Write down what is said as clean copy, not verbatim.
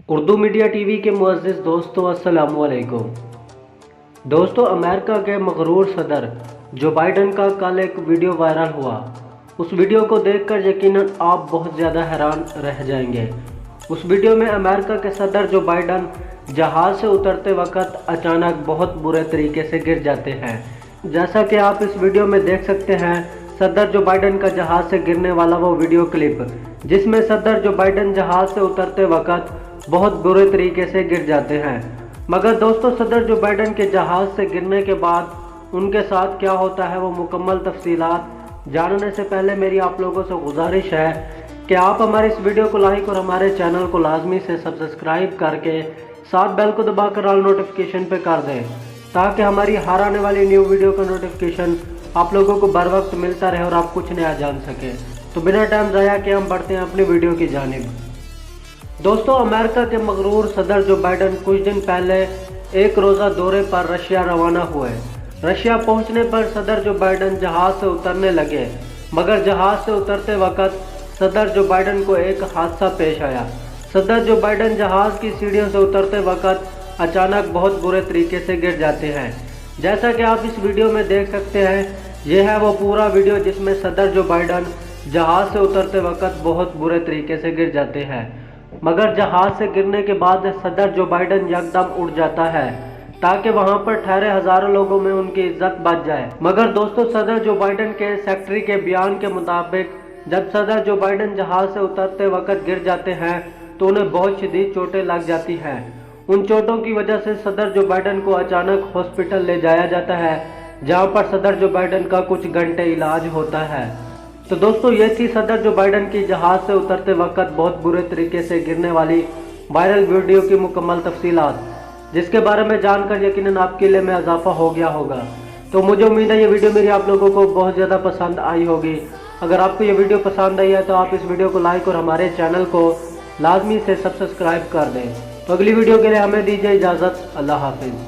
Urdu media T V کے معزز دوستوں السلام علیکم۔ دوستوں، امریکہ کے مغرور صدر جو بائیڈن کا کل ایک ویڈیو وائرل ہوا۔ اس ویڈیو کو دیکھ کر یقیناً آپ بہت زیادہ حیران رہ جائیں گے۔ اس ویڈیو میں امریکہ کے صدر جو بائیڈن جہاز سے اترتے وقت اچانک بہت برے طریقے سے گر جاتے ہیں۔ جیسا کہ آپ اس ویڈیو میں دیکھ سکتے ہیں، صدر جو بائیڈن کا جہاز سے گرنے والا وہ ویڈیو کلپ، جس میں صدر جو بائیڈن جہاز سے اترتے وقت بہت برے طریقے سے گر جاتے ہیں۔ مگر دوستو، صدر جو بائیڈن کے جہاز سے گرنے کے بعد ان کے ساتھ کیا ہوتا ہے، وہ مکمل تفصیلات جاننے سے پہلے میری آپ لوگوں سے گزارش ہے کہ آپ ہمارے اس ویڈیو کو لائک اور ہمارے چینل کو لازمی سے سبسکرائب کر کے ساتھ بیل کو دبا کر آل نوٹیفیکیشن پہ کر دیں، تاکہ ہماری ہر آنے والی نیو ویڈیو کا نوٹیفیکیشن آپ لوگوں کو بر وقت ملتا رہے اور آپ کچھ نیا جان سکیں۔ تو بنا ٹائم ضائع کے ہم بڑھتے ہیں اپنی ویڈیو کی جانب۔ دوستو، امریکہ کے مغرور صدر جو بائیڈن کچھ دن پہلے ایک روزہ دورے پر رشیا روانہ ہوئے۔ رشیا پہنچنے پر صدر جو بائیڈن جہاز سے اترنے لگے، مگر جہاز سے اترتے وقت صدر جو بائیڈن کو ایک حادثہ پیش آیا۔ صدر جو بائیڈن جہاز کی سیڑھیوں سے اترتے وقت اچانک بہت برے طریقے سے گر جاتے ہیں۔ جیسا کہ آپ اس ویڈیو میں دیکھ سکتے ہیں، یہ ہے وہ پورا ویڈیو جس میں صدر جو بائیڈن جہاز سے اترتے وقت بہت برے طریقے سے گر جاتے ہیں، مگر جہاز سے گرنے کے بعد صدر جو بائیڈن یکدم اٹھ جاتا ہے تاکہ وہاں پر ٹھہرے ہزاروں لوگوں میں ان کی عزت بچ جائے۔ مگر دوستو، صدر جو بائیڈن کے سیکرٹری کے بیان کے مطابق جب صدر جو بائیڈن جہاز سے اترتے وقت گر جاتے ہیں تو انہیں بہت شدید چوٹیں لگ جاتی ہیں۔ ان چوٹوں کی وجہ سے صدر جو بائیڈن کو اچانک ہاسپٹل لے جایا جاتا ہے، جہاں پر صدر جو بائیڈن کا کچھ گھنٹے علاج ہوتا ہے۔ تو دوستو، یہ تھی صدر جو بائیڈن کی جہاز سے اترتے وقت بہت برے طریقے سے گرنے والی وائرل ویڈیو کی مکمل تفصیلات، جس کے بارے میں جان کر یقیناً آپ کے علم میں اضافہ ہو گیا ہوگا۔ تو مجھے امید ہے یہ ویڈیو میری آپ لوگوں کو بہت زیادہ پسند آئی ہوگی۔ اگر آپ کو یہ ویڈیو پسند آئی ہے تو آپ اس ویڈیو کو لائک اور ہمارے چینل کو لازمی سے سبسکرائب کر دیں۔ تو اگلی ویڈیو کے لیے ہمیں دیجیے اجازت۔ اللہ حافظ۔